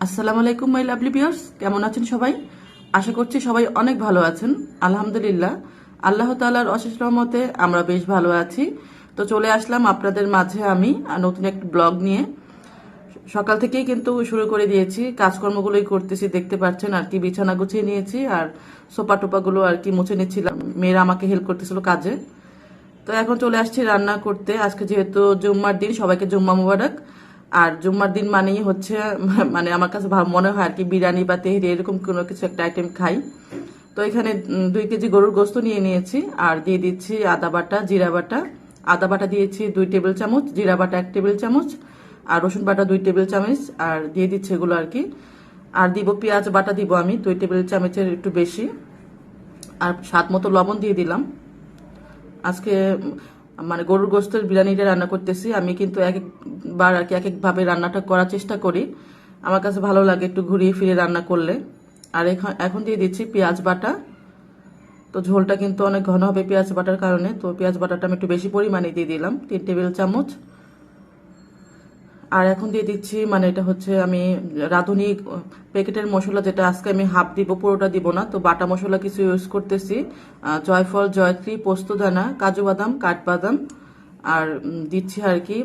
আসসালামু আলাইকুম my lovely viewers, কেমন আছেন সবাই? আশা করছি সবাই অনেক ভালো আছেন। আলহামদুলিল্লাহ, আল্লাহ তাআলার অশেষ রহমতে আমরা বেশ ভালো আছি। তো চলে আসলাম আপনাদের মাঝে আমি নতুন একটি ব্লগ নিয়ে। সকাল থেকেই কিন্তু শুরু করে দিয়েছি, কাজকর্মগুলোই করতেছি, দেখতে পাচ্ছেন আর কি। বিছানা গুছিয়ে নিয়েছি আর সোফা টোপাগুলো আর কি মুছে নিচ্ছিলাম। মেয়েরা আমাকে হেল্প করতেছিল কাজে। তো এখন চলে আসছি রান্না করতে। আজকে যেহেতু জুম্মার দিন, সবাইকে জুম্মা মুবারক। আর জুম্মার দিন মানেই হচ্ছে মানে আমার কাছে মনে হয় আর কি বিরিয়ানি বা তেহরি এরকম কোনো কিছু একটা আইটেম খাই। তো এখানে 2 কেজি গরুর গোস্ত নিয়ে নিয়েছি আর দিয়ে দিচ্ছি আদা বাটা, জিরা বাটা। আদা বাটা দিয়েছি 2 টেবিল চামচ, জিরা বাটা 1 টেবিল চামচ, আর রসুন বাটা 2 টেবিল চামচ আর দিয়ে দিচ্ছি এগুলো আর কি। আর দিব পেঁয়াজ বাটা, দিব আমি 2 টেবিল চামচের একটু বেশি। আর স্বাদ মতো লবণ দিয়ে দিলাম। আজকে মানে গরুর গোস্তের বিরিয়ানিটা রান্না করতেছি আমি, কিন্তু এক একবার আর কি এক একভাবে রান্নাটা করার চেষ্টা করি। আমার কাছে ভালো লাগে একটু ঘুরিয়ে ফিরে রান্না করলে। আর এখন দিয়ে দিচ্ছি পেঁয়াজ বাটা। তো ঝোলটা কিন্তু অনেক ঘন হবে পেঁয়াজ বাটার কারণে, তো পেঁয়াজ বাটাটা আমি একটু বেশি পরিমাণে দিয়ে দিলাম, 3 টেবিল চামচ। আর এখন দিয়ে দিচ্ছি মানে এটা হচ্ছে আমি রাঁধুনি প্যাকেটের মশলা, যেটা আজকে আমি হাফ দিব, পুরোটা দিব না। তো বাটা মশলা কিছু ইউজ করতেছি, জয়ফল, জয়ত্রী, পোস্তদানা, কাজু বাদাম, কাঠবাদাম। আর দিচ্ছি আর কি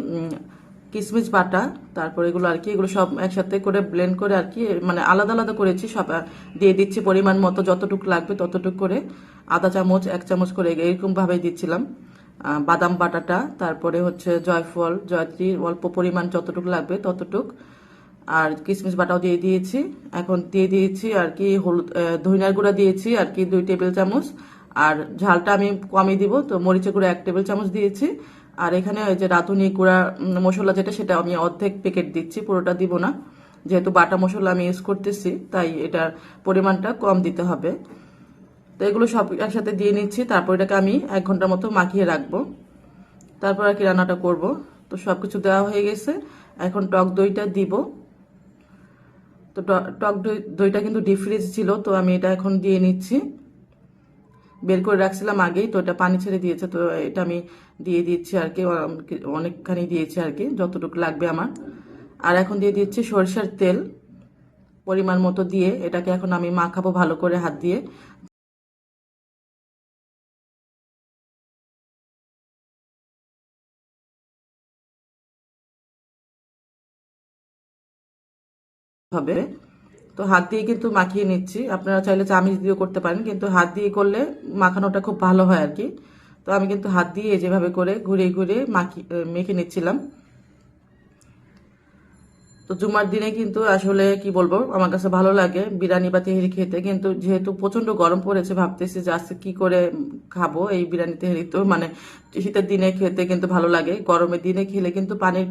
কিশমিশ বাটা। তারপর এগুলো আর কি, এগুলো সব একসাথে করে ব্লেন্ড করে আর কি, মানে আলাদা আলাদা করেছি সব। দিয়ে দিচ্ছি পরিমাণ মতো, যতটুকু লাগবে ততটুকু করে, আধা চামচ 1 চামচ করে এরকম ভাবেই দিচ্ছিলাম। বাদাম বাটাটা, তারপরে হচ্ছে জয়ফল, জয়ত্রী অল্প পরিমাণ যতটুকু লাগবে ততটুক। আর কিশমিশ বাটাও দিয়ে দিয়েছি। এখন দিয়ে দিয়েছি আর কি হলুদ, ধনিয়ার গুঁড়া দিয়েছি আর কি 2 টেবিল চামচ। আর ঝালটা আমি কমই দিব, তো মরিচের গুঁড়া 1 টেবিল চামচ দিয়েছি। আর এখানে ওই যে রাঁধুনি গুঁড়া মশলা যেটা, সেটা আমি অর্ধেক প্যাকেট দিচ্ছি, পুরোটা দিব না। যেহেতু বাটা মশলা আমি ইউজ করতেছি, তাই এটার পরিমাণটা কম দিতে হবে। তো এগুলো সব একসাথে দিয়ে নিচ্ছি, তারপর এটাকে আমি 1 ঘন্টার মতো মাখিয়ে রাখবো। তারপর আর কি রান্নাটা করব। তো সবকিছু দেওয়া হয়ে গেছে। এখন টক দইটা দিব। তো টক দইটা কিন্তু ডিপ ফ্রিজ ছিল, তো আমি এটা এখন দিয়ে নিচ্ছি। বের করে রাখছিলাম আগেই, তো এটা পানি ছেড়ে দিয়েছে, তো এটা আমি দিয়ে দিচ্ছি আর কি। অনেকখানি দিয়েছি আর কি, যতটুকু লাগবে আমার। আর এখন দিয়ে দিচ্ছি সরিষার তেল পরিমাণ মতো দিয়ে, এটাকে এখন আমি মাখাবো ভালো করে হাত দিয়ে। হবে, তো হাত দিয়ে কিন্তু মাখিয়ে নিচ্ছি। আপনারা চাইলে চামিচ দিয়েও করতে পারেন, কিন্তু হাত দিয়ে করলে মাখানোটা খুব ভালো হয় আর কি। তো আমি কিন্তু হাত দিয়ে যেভাবে করে ঘুরিয়ে ঘুরিয়ে মেখে নিচ্ছিলাম। তো জুমার দিনে কিন্তু আসলে কি বলবো, আমার কাছে ভালো লাগে বিরিয়ানি বা তেহেরি খেতে। কিন্তু যেহেতু প্রচন্ড গরম পড়েছে, ভাবতেছি যে আজকে কি করে খাবো এই বিরিয়ানি তেহেরি। তো মানে শীতের দিনে খেতে কিন্তু ভালো লাগে, গরমের দিনে খেলে কিন্তু পানির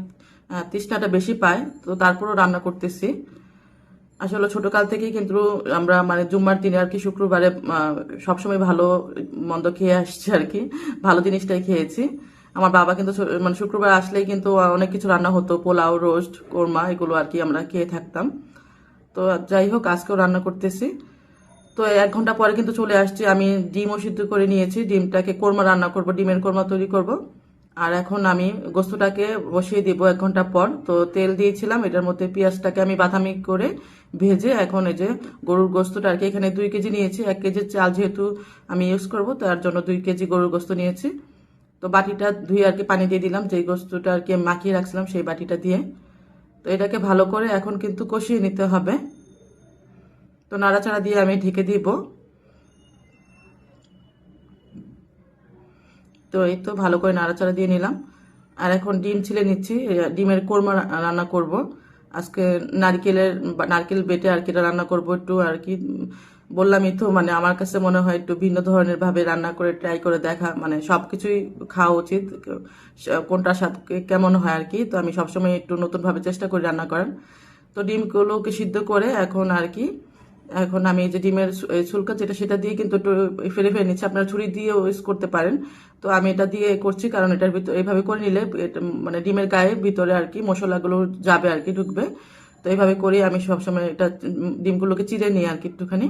তৃষ্ণাটা বেশি পায়। তো তারপরও রান্না করতেছি। আসলে ছোটকাল থেকেই কিন্তু আমরা মানে জুম্মার দিনে আর কি, শুক্রবারে সবসময় ভালো মন্দ খেয়ে আসছি আর কি, ভালো জিনিসটাই খেয়েছি। আমার বাবা কিন্তু মানে শুক্রবার আসলেই কিন্তু অনেক কিছু রান্না হতো, পোলাও, রোস্ট, কোরমা, এগুলো আর কি আমরা খেয়ে থাকতাম। তো যাই হোক, আজকেও রান্না করতেছি। তো 1 ঘন্টা পরে কিন্তু চলে আসছি, আমি ডিমও সিদ্ধ করে নিয়েছি, ডিমটাকে কোরমা রান্না করব, ডিমের কোরমা তৈরি করব। আর এখন আমি গোস্তটাকে বসিয়ে দিব 1 ঘন্টা পর। তো তেল দিয়েছিলাম, এটার মধ্যে পেঁয়াজটাকে আমি বাদামি করে ভেজে, এখন এই যে গরুর গোস্তটা আর কি, এখানে 2 কেজি নিয়েছি। 1 কেজি চাল যেহেতু আমি ইউজ করব, তার জন্য 2 কেজি গরুর গোস্ত নিয়েছি। তো বাটিটা ধুয়ে আর কি পানি দিয়ে দিলাম, যেই গোস্তটা আর কি মাখিয়ে রাখছিলাম সেই বাটিটা দিয়ে। তো এটাকে ভালো করে এখন কিন্তু কষিয়ে নিতে হবে। তো নাড়াচাড়া দিয়ে আমি ঢেকে দিব। তো এই তো ভালো করে নাড়াচাড়া দিয়ে নিলাম। আর এখন ডিম ছিলে নিচ্ছি, ডিমের কোরমা রান্না করব আজকে। নারকেল বেটে আর কি এটা রান্না করব একটু আর কি। বললামই তো, মানে আমার কাছে মনে হয় একটু ভিন্ন ধরনের ভাবে রান্না করে ট্রাই করে দেখা, মানে সবকিছুই খাওয়া উচিত, কোনটার সাথে কেমন হয় আর কি। তো আমি সবসময় একটু নতুন ভাবে চেষ্টা করি রান্না করার। তো ডিমগুলোকে সিদ্ধ করে এখন আর কি, এখন আমি এই যে ডিমের ছুলকা যেটা, সেটা দিয়ে কিন্তু একটু ফেলে ফেলে নিচ্ছি। আপনারা ছুরি দিয়েও ইউজ করতে পারেন। তো আমি এটা দিয়ে করছি, কারণ এটার ভিতরে এইভাবে করে নিলে মানে ডিমের গায়ে ভিতরে আর কি মশলাগুলো যাবে আর কি, ঢুকবে। তো এইভাবে করে আমি সবসময় এটা ডিমগুলোকে চিড়ে নিই আর কি একটুখানি।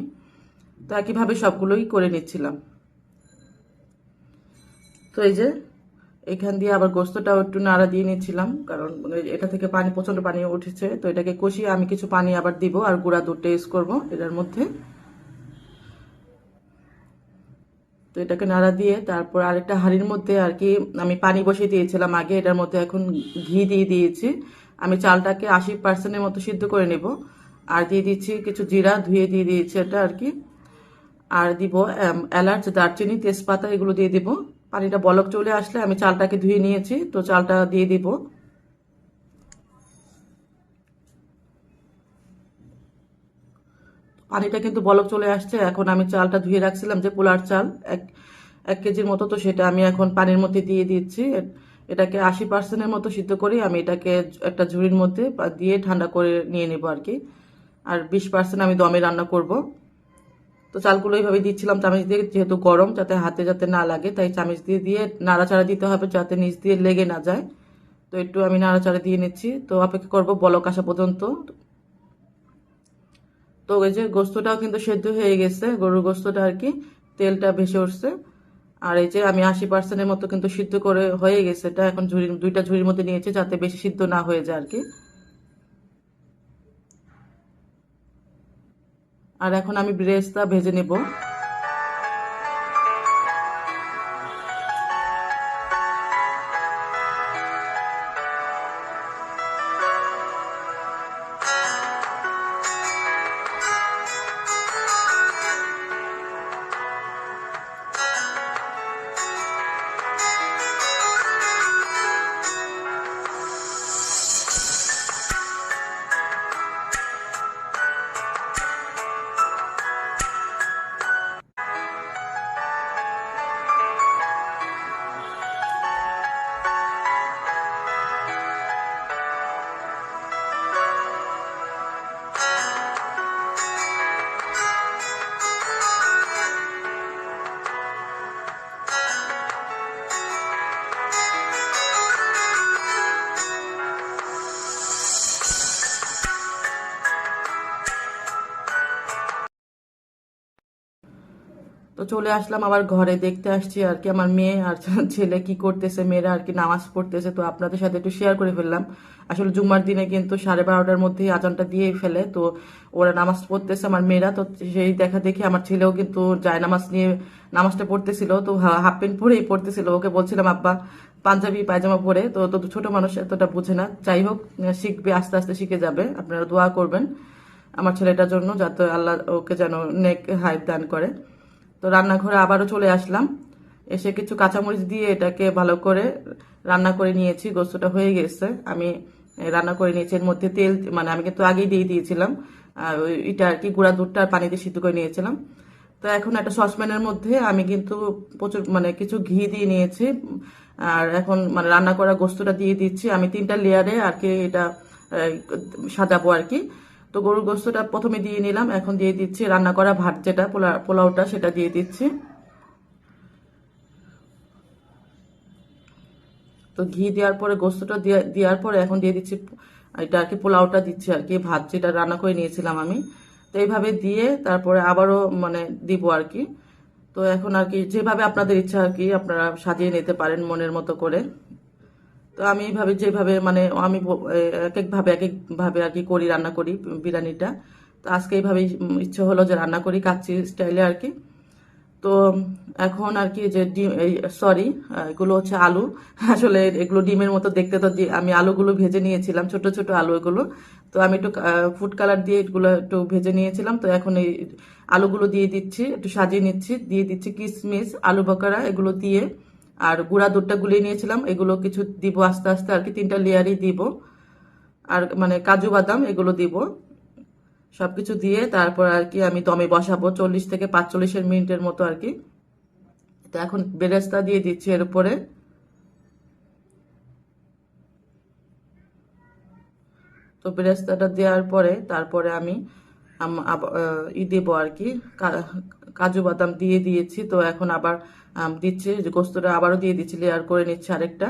তো একইভাবে সবগুলোই করে নিচ্ছিলাম। তো এই যে এখান দিয়ে আবার গোস্তটাও একটু নাড়া দিয়ে নিচ্ছিলাম, কারণ এটা থেকে পানি, প্রচন্ড পানি উঠেছে। তো এটাকে কষিয়ে আমি কিছু পানি আবার দিব আর গুঁড়া দুধটা ইউজ করবো এটার মধ্যে। তো এটাকে নাড়া দিয়ে তারপর আরেকটা হাঁড়ির মধ্যে আর কি আমি পানি বসিয়ে দিয়েছিলাম আগে, এটার মধ্যে এখন ঘি দিয়ে দিয়েছি। আমি চালটাকে 80% মতো সিদ্ধ করে নেব। আর দিয়ে দিচ্ছি কিছু জিরা ধুয়ে দিয়ে দিয়েছি এটা আর কি। আর দিব এলাচ, দারচিনি, তেজপাতা, এগুলো দিয়ে দিব। পানিটা বলক চলে আসলে আমি চালটাকে ধুয়ে নিয়েছি, তো চালটা দিয়ে দিব। পানিটা কিন্তু বলক চলে আসছে। এখন আমি চালটা ধুয়ে রাখছিলাম যে পোলার চাল, এক 1 কেজির মতো, তো সেটা আমি এখন পানির মধ্যে দিয়ে দিচ্ছি। এটাকে 80%-এর মতো সিদ্ধ করি আমি। এটাকে একটা ঝুড়ির মধ্যে দিয়ে ঠান্ডা করে নিয়ে নেব আর কি। আর 20% আমি দমে রান্না করব। তো চালগুলো এইভাবে দিচ্ছিলাম চামচ দিয়ে, যেহেতু গরম, যাতে হাতে যাতে না লাগে, তাই চামচ দিয়ে দিয়ে নাড়াচাড়া দিতে হবে যাতে নিচ দিয়ে লেগে না যায়। তো একটু আমি নাড়াচাড়া দিয়ে নিচ্ছি। তো অপেক্ষা করব বলক আসা পর্যন্ত। তো ওই যে গোস্তটাও কিন্তু সেদ্ধ হয়ে গেছে, গরুর গোস্তটা আর কি, তেলটা ভেসে উঠছে। আর এই যে আমি 80%-এর মতো কিন্তু সিদ্ধ করে হয়ে গেছে এটা। এখন দুইটা ঝুড়ির মধ্যে নিয়েছি যাতে বেশি সিদ্ধ না হয়ে যায় আর কি। আর এখন আমি ব্রেস্তা ভেজে নেব। তো চলে আসলাম আবার ঘরে, দেখতে আসছি আর কি আমার মেয়ে আর ছেলে কি করতেছে। মেয়েরা আর কি নামাজ পড়তেছে, তো আপনাদের সাথে একটু শেয়ার করে ফেললাম। আসলে জুম্মার দিনে কিন্তু 12:30টার মধ্যেই আজানটা দিয়ে ফেলে, তো ওরা নামাজ পড়তেছে আমার মেয়েরা। তো সেই দেখা দেখি আমার ছেলেও কিন্তু যায় নামাজ নিয়ে নামাজটা পড়তেছিল, তো হাফ প্যান্ট পরেই পড়তেছিল। ওকে বলছিলাম আব্বা পাঞ্জাবি পায়জামা পরে, তো তো ছোট মানুষ এতটা বুঝে না। যাই হোক, শিখবে, আস্তে আস্তে শিখে যাবে। আপনারা দোয়া করবেন আমার ছেলেটার জন্য, যাতে আল্লাহ ওকে যেন নেক হায়াত দান করে। তো রান্নাঘরে আবারও চলে আসলাম, এসে কিছু কাঁচামরিচ দিয়ে এটাকে ভালো করে রান্না করে নিয়েছি। গোস্তটা হয়ে গেছে, আমি রান্না করে নিয়েছি। এর মধ্যে তেল, মানে আমি কিন্তু আগেই দিয়ে দিয়েছিলাম আর এটা আর কি, গুঁড়া দুধটা আর পানি দিয়ে সিদ্ধ করে নিয়েছিলাম। তো এখন একটা সসপ্যানের মধ্যে আমি কিন্তু প্রচুর মানে কিছু ঘি দিয়ে নিয়েছি। আর এখন মানে রান্না করা গোস্তটা দিয়ে দিচ্ছি আমি 3টা লেয়ারে আর কি, এটা সাজাবো আর কি। তো গরুর গোস্তটা প্রথমে দিয়ে নিলাম, এখন দিয়ে দিচ্ছি রান্না করা ভাত, যেটা পোলাওটা, সেটা দিয়ে দিচ্ছি। তো ঘি দেওয়ার পরে গোস্তটা দেওয়ার পরে এখন দিয়ে দিচ্ছি এটা আর কি, পোলাওটা দিচ্ছি আর কি, ভাত যেটা রান্না করে নিয়েছিলাম আমি। তো এইভাবে দিয়ে তারপরে আবারও মানে দিব আর কি। তো এখন আর কি যেভাবে আপনাদের ইচ্ছা আর কি আপনারা সাজিয়ে নিতে পারেন মনের মতো করে। তো আমি এইভাবে যেভাবে মানে আমি এক একভাবে আর কি করি, রান্না করি বিরিয়ানিটা। তো আজকে এইভাবেই ইচ্ছে হলো যে রান্না করি কাচ্চি স্টাইলে আর কি। তো এখন আর কি যে ডিম, এই সরি, এগুলো হচ্ছে আলু। আসলে এগুলো ডিমের মতো দেখতে, তো আমি আলুগুলো ভেজে নিয়েছিলাম, ছোট ছোট আলু এগুলো। তো আমি একটু ফুড কালার দিয়ে এগুলো একটু ভেজে নিয়েছিলাম। তো এখন এই আলুগুলো দিয়ে দিচ্ছি, একটু সাজিয়ে নিচ্ছি, দিয়ে দিচ্ছি কিশমিশ, আলু বকরা, এগুলো দিয়ে। আর গুঁড়া দুধটা গুলিয়ে নিয়েছিলাম, এগুলো কিছু দিব আস্তে আস্তে আর কি, 3টা লেয়ারই দিব। আর মানে কাজু বাদাম এগুলো দিব। সবকিছু দিয়ে তারপর আর কি আমি দমে বসাবো 40 থেকে 45 মিনিটের মতো আর কি। তো এখন বেরেস্তা দিয়ে দিচ্ছি এর উপরে। তো বেরেস্তাটা দেওয়ার পরে তারপরে আমি দেবো আর কি, কাজু বাদাম দিয়ে দিয়েছি। তো এখন আবার দিচ্ছি যে গোস্তটা আবারও দিয়ে দিচ্ছি, লেয়ার করে নিচ্ছি আরেকটা।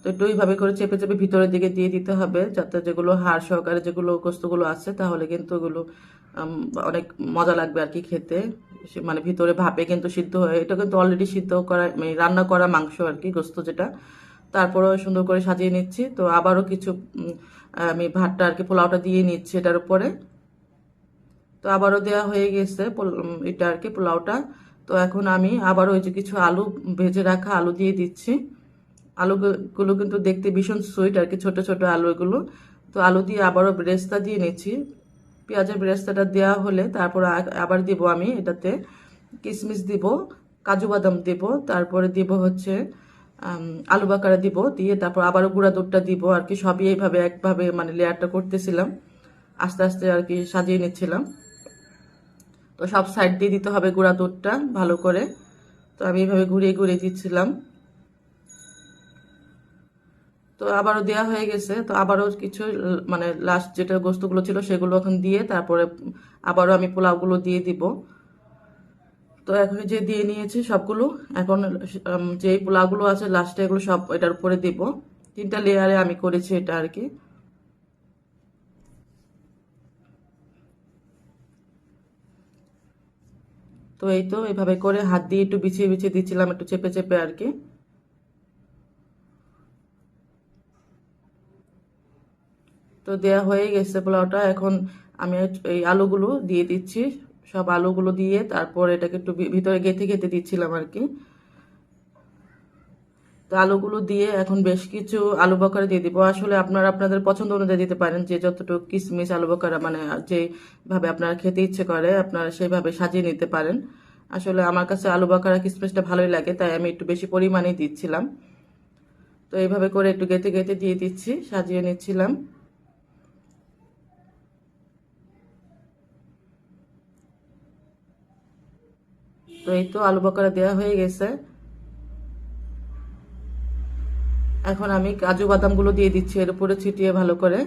তো একটু এইভাবে করে চেপে চেপে ভিতরের দিকে দিয়ে দিতে হবে, যাতে যেগুলো হাড় সহকারে যেগুলো গোস্তগুলো আছে, তাহলে কিন্তু ওগুলো অনেক মজা লাগবে আর কি খেতে। মানে ভিতরে ভাপে কিন্তু সিদ্ধ হয়ে, এটা কিন্তু অলরেডি সিদ্ধ করা মানে রান্না করা মাংস আর কি, গোস্ত যেটা। তারপরেও সুন্দর করে সাজিয়ে নিচ্ছি। তো আবারও কিছু আমি ভাতটা আর কি পোলাওটা দিয়ে নিচ্ছি এটার উপরে। তো আবারও দেওয়া হয়ে গেছে এটা আর কি পোলাওটা। তো এখন আমি আবারও ওই যে কিছু আলু, ভেজে রাখা আলু দিয়ে দিচ্ছি। আলুগুলো কিন্তু দেখতে ভীষণ সুইট আর কি, ছোট ছোট আলু এগুলো। তো আলু দিয়ে আবারও বেরেস্তা দিয়ে নিচ্ছি। পেঁয়াজের বেরেস্তাটা দেওয়া হলে তারপর আবার দিব আমি এটাতে কিশমিশ দিব, কাজু বাদাম দিব, তারপরে দিব হচ্ছে আলু বাকারা দিব, দিয়ে তারপর আবারও গুঁড়া দুধটা দিব আর কি। সবই এইভাবে একভাবে মানে লেয়ারটা করতেছিলাম, আস্তে আস্তে আর কি সাজিয়ে নিচ্ছিলাম। তো সব সাইড দিয়ে দিতে হবে গুঁড়া দুধটা ভালো করে। তো আমি এইভাবে ঘুরিয়ে ঘুরিয়ে দিচ্ছিলাম। তো আবারও দেওয়া হয়ে গেছে। তো আবারও কিছু মানে লাস্ট যেটা গোস্তগুলো ছিল সেগুলো এখন দিয়ে তারপরে আবারও আমি পোলাওগুলো দিয়ে দিব। তো এখন যে দিয়ে নিয়েছি সবগুলো, এখন যে পোলাওগুলো আছে লাস্টে এগুলো সব এটার উপরে দিব। 3টা লেয়ারে আমি করেছি এটা আর কি। তো এই তো এভাবে করে হাত দিয়ে একটু বিছিয়ে বিছিয়ে দিচ্ছিলাম, একটু চেপে চেপে আর কি। তো দেয়া হয়ে গেছে পোলাওটা। এখন আমি এই আলুগুলো দিয়ে দিচ্ছি, সব আলুগুলো দিয়ে তারপর এটাকে একটু ভিতরে গেঁথে গেঁথে দিচ্ছিলাম আর কি। তো আলুগুলো দিয়ে এখন বেশ কিছু আলু বখরা দিয়ে দিব। আসলে আপনারা আপনাদের পছন্দ অনুযায়ী দিতে পারেন, যে যতটুকু কিশমিশ আলু বখরা মানে যেভাবে আপনারা খেতে ইচ্ছে করে আপনারা সেইভাবে সাজিয়ে নিতে পারেন। আসলে আমার কাছে আলু বখরা কিশমিশটা ভালোই লাগে, তাই আমি একটু বেশি পরিমাণে দিচ্ছিলাম। তো এইভাবে করে একটু গেঁথে গেঁথে দিয়ে দিচ্ছি, সাজিয়ে নিচ্ছিলাম। তো এই তো আলু বখরা দেওয়া হয়ে গেছে। এখন আমি কাজু বাদামগুলো দিয়ে দিচ্ছি এর উপরে ছিটিয়ে ভালো করে।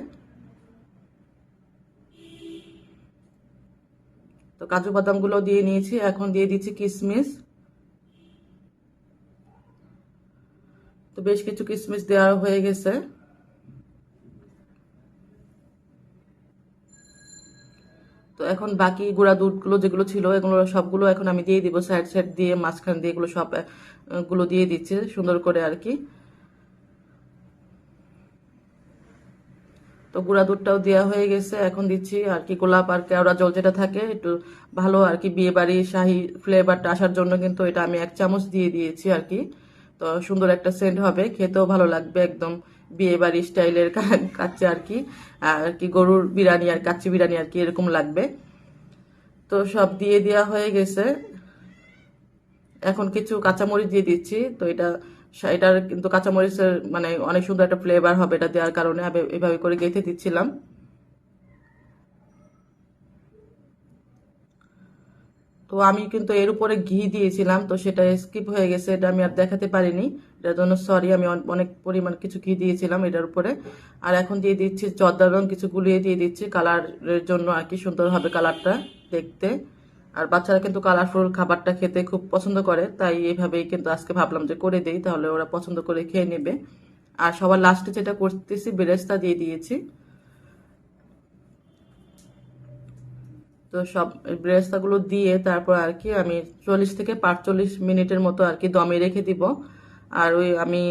তো কাজু বাদামগুলো দিয়ে নিয়েছি, এখন দিয়ে দিচ্ছি কিশমিশ। তো বেশ কিছু কিশমিশ দেওয়া হয়ে গেছে। তো এখন বাকি গুঁড়া দুধগুলো যেগুলো ছিল এগুলো সবগুলো এখন আমি দিয়ে দিব, সাইড সাইড দিয়ে মাঝখান দিয়ে এগুলো সব গুলো দিয়ে দিচ্ছি সুন্দর করে আর কি। তো গুঁড়া দুধটাও দেওয়া হয়ে গেছে। এখন দিচ্ছি আর কি গোলাপ আর কেওড়া জল যেটা থাকে, একটু ভালো আর কি বিয়ে বাড়ি শাহি ফ্লেভারটা আসার জন্য কিন্তু এটা আমি 1 চামচ দিয়ে দিয়েছি আর কি। তো সুন্দর একটা সেন্ট হবে, খেতেও ভালো লাগবে, একদম বিয়ে বাড়ি স্টাইলের কাচ্চি আর কি। আর কি গরুর বিরিয়ানি আর কাচ্চি বিরিয়ানি আর কি এরকম লাগবে। তো সব দিয়ে দেওয়া হয়ে গেছে। এখন কিছু কাঁচামরিচ দিয়ে দিচ্ছি। তো এটার কিন্তু কাঁচামরিচের মানে অনেক সুন্দর একটা ফ্লেভার হবে এটা দেওয়ার কারণে আমি এভাবে করে গেঁথে দিচ্ছিলাম। তো আমি কিন্তু এর উপরে ঘি দিয়েছিলাম, তো সেটা স্কিপ হয়ে গেছে, এটা আমি আর দেখাতে পারিনি, এটার জন্য সরি। আমি অনেক পরিমাণ কিছু ঘি দিয়েছিলাম এটার উপরে। আর এখন দিয়ে দিচ্ছি জর্দা রং কিছু গুলিয়ে দিয়ে দিচ্ছি কালারের জন্য আর কি, সুন্দর হবে কালারটা দেখতে। আর বাচ্চারা কিন্তু কালারফুল খাবারটা খেতে খুব পছন্দ করে, তাই এইভাবেই কিন্তু আজকে ভাবলাম যে করে দেই, তাহলে ওরা পছন্দ করে খেয়ে নেবে। আর সবার লাস্টে যেটা করতেছি বেরেস্তা দিয়ে দিয়েছি। তো সব বেরেস্তাগুলো দিয়ে তারপর আর কি আমি 40 থেকে 45 মিনিটের মতো আর কি দমে রেখে দিব। আর ওই আমি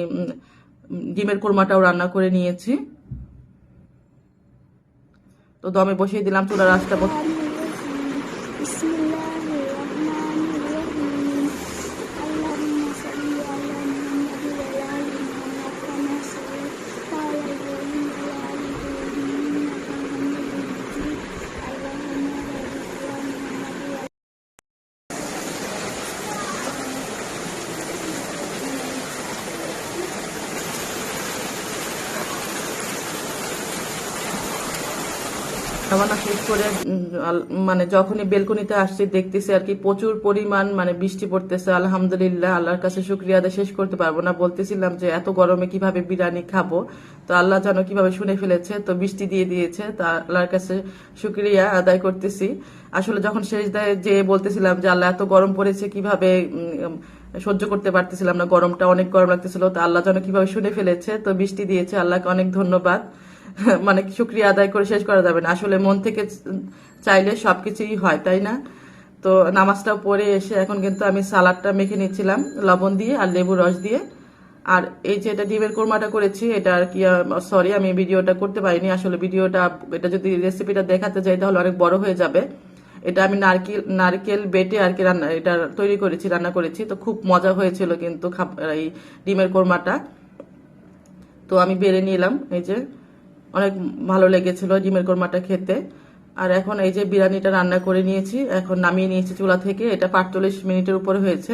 ডিমের কোরমাটাও রান্না করে নিয়েছি। তো দমে বসিয়ে দিলাম, চুলার আঁচটা রান্না শেষ করে মানে যখনই বেলকনিতে আসছি দেখতেছি আর কি প্রচুর পরিমাণ মানে বৃষ্টি পড়তেছে। আলহামদুলিল্লাহ, আল্লাহর কাছে শুক্রিয়া আদায় শেষ করতে পারবো না। বলতেছিলাম যে এত গরমে কিভাবে বিরিয়ানি খাবো, তো আল্লাহ জানো কিভাবে শুনে ফেলেছে, তো বৃষ্টি দিয়ে দিয়েছে। তা আল্লাহর কাছে শুক্রিয়া আদায় করতেছি। আসলে যখন শেষ দায় যে বলতেছিলাম যে আল্লাহ এত গরম পড়েছে কিভাবে সহ্য করতে পারতেছিলাম না, গরমটা অনেক গরম লাগতেছিল। তো আল্লাহ যেন কিভাবে শুনে ফেলেছে, তো বৃষ্টি দিয়েছে, আল্লাহকে অনেক ধন্যবাদ। মানে শুক্রিয়া আদায় করে শেষ করা যাবে না, আসলে মন থেকে চাইলে সবকিছুই হয়, তাই না? তো নামাজটাও পড়ে এসে এখন কিন্তু আমি সালাডটা মেখে নিচ্ছিলাম লবণ দিয়ে আর লেবু রস দিয়ে। আর এই যে এটা ডিমের কোরমাটা করেছি, এটা আর কি, সরি আমি ভিডিওটা করতে পারিনি আসলে। ভিডিওটা, এটা যদি রেসিপিটা দেখাতে যাই তাহলে অনেক বড় হয়ে যাবে। এটা আমি নারকেল বেটে আর কি এটা তৈরি করেছি, রান্না করেছি। তো খুব মজা হয়েছিল কিন্তু এই ডিমের কোরমাটা। তো আমি বেড়ে নিলাম, এই যে অনেক ভালো লেগেছিল ডিমের কোরমাটা খেতে। আর এখন এই যে বিরিয়ানিটা রান্না করে নিয়েছি, এখন নামিয়ে নিয়েছি চুলা থেকে। এটা ৪৫ মিনিটের উপরে হয়েছে।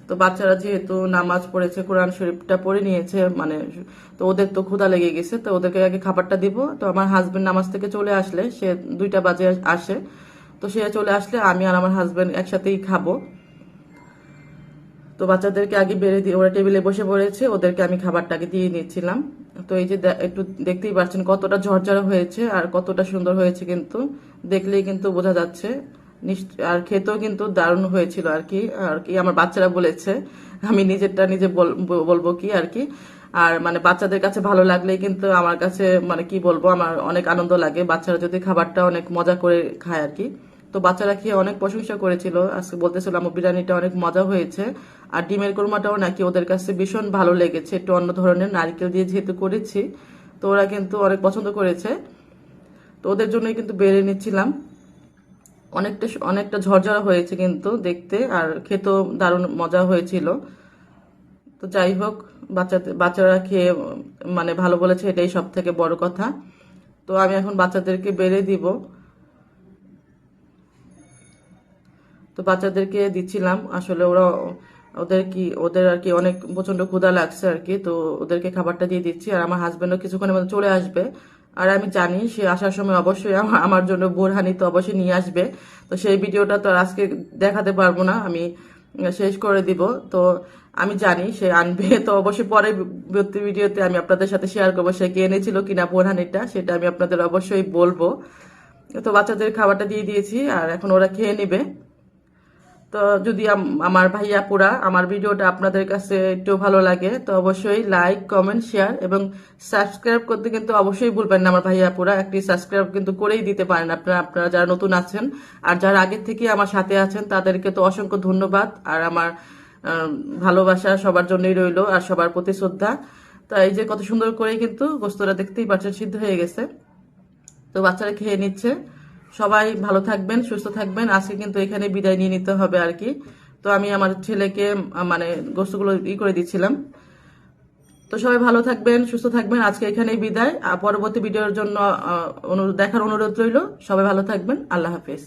তো বাচ্চারা যেহেতু নামাজ পড়েছে, কোরআন শরীফটা পড়ে নিয়েছে, মানে তো ওদের তো ক্ষুধা লেগে গেছে, তো ওদেরকে আগে খাবারটা দিব। তো আমার হাজবেন্ড নামাজ থেকে চলে আসলে, সে 2টা বাজে আসে, তো সে চলে আসলে আমি আর আমার হাজবেন্ড একসাথেই খাবো। তো বাচ্চাদেরকে আগে বেড়ে দিয়ে ওরা টেবিলে বসে পড়েছে, ওদেরকে আমি খাবারটাকে দিয়ে নিচ্ছিলাম। তো এই যে একটু দেখতেই পাচ্ছেন কতটা ঝরঝরা হয়েছে আর কতটা সুন্দর হয়েছে, কিন্তু দেখলেই কিন্তু বোঝা যাচ্ছে। আর খেতেও কিন্তু দারুণ হয়েছিল আর কি। আমার বাচ্চারা বলেছে, আমি নিজেরটা নিজে বলবো কি আর কি। আর মানে বাচ্চাদের কাছে ভালো লাগলেই কিন্তু আমার কাছে, মানে কি বলবো, আমার অনেক আনন্দ লাগে বাচ্চারা যদি খাবারটা অনেক মজা করে খায় আর কি। তো বাচ্চারা খেয়ে অনেক প্রশংসা করেছিল, আজকে বলতেছিল আমার বিরিয়ানিটা অনেক মজা হয়েছে। আর ডিমের কোরমাটাও নাকি ওদের কাছে ভীষণ ভালো লেগেছে, একটু অন্য ধরনের, নারকেল দিয়ে যেহেতু করেছি। তো ওরা কিন্তু অনেক পছন্দ করেছে। তো ওদের জন্যই কিন্তু বেড়ে নিচ্ছিলাম। অনেকটা অনেকটা ঝরঝরা হয়েছে কিন্তু দেখতে, আর খেতেও দারুণ মজা হয়েছিল। তো যাই হোক, বাচ্চারা খেয়ে মানে ভালো বলেছে, এটাই সব থেকে বড় কথা। তো আমি এখন বাচ্চাদেরকে বেড়ে দিব। তো বাচ্চাদেরকে দিচ্ছিলাম আসলে, ওদের আর কি অনেক প্রচন্ড ক্ষুধা লাগছে আর কি। তো ওদেরকে খাবারটা দিয়ে দিচ্ছি, আর আমার হাজবেন্ডও কিছুক্ষণের মধ্যে চলে আসবে। আর আমি জানি সে আসার সময় অবশ্যই আমার জন্য বোরহানি তো অবশ্যই নিয়ে আসবে। তো সেই ভিডিওটা তো আর আজকে দেখাতে পারবো না, আমি শেষ করে দিব। তো আমি জানি সে আনবে, তো অবশ্যই পরে ভিডিওতে আমি আপনাদের সাথে শেয়ার করবো সে কে এনেছিল কিনা বোরহানিটা, সেটা আমি আপনাদের অবশ্যই বলবো। তো বাচ্চাদের খাবারটা দিয়ে দিয়েছি, আর এখন ওরা খেয়ে নিবে। তো যদি আমার ভাইয়াপুরা আমার ভিডিওটা আপনাদের কাছে একটু ভালো লাগে, তো অবশ্যই লাইক, কমেন্ট, শেয়ার এবং সাবস্ক্রাইব করতে কিন্তু অবশ্যই ভুলবেন না। আমার ভাইয়াপুরা একটি সাবস্ক্রাইব কিন্তু করেই দিতে পারেন আপনারা যারা নতুন আছেন। আর যারা আগের থেকে আমার সাথে আছেন তাদেরকে তো অসংখ্য ধন্যবাদ। আর আমার ভালোবাসা সবার জন্যই রইলো, আর সবার প্রতি শ্রদ্ধা। তো এই যে কত সুন্দর করে কিন্তু গোস্তটা দেখতেই পাচ্ছেন সিদ্ধ হয়ে গেছে। তো বাচ্চারা খেয়ে নিচ্ছে। সবাই ভালো থাকবেন, সুস্থ থাকবেন। আজকে কিন্তু এখানে বিদায় নিয়ে নিতে হবে আর কি। তো আমি আমার ছেলেকে মানে গোস্তগুলো করে দিচ্ছিলাম। তো সবাই ভালো থাকবেন, সুস্থ থাকবেন। আজকে এখানেই বিদায়। পরবর্তী ভিডিওর জন্য দেখার অনুরোধ রইল। সবাই ভালো থাকবেন। আল্লাহ হাফেজ।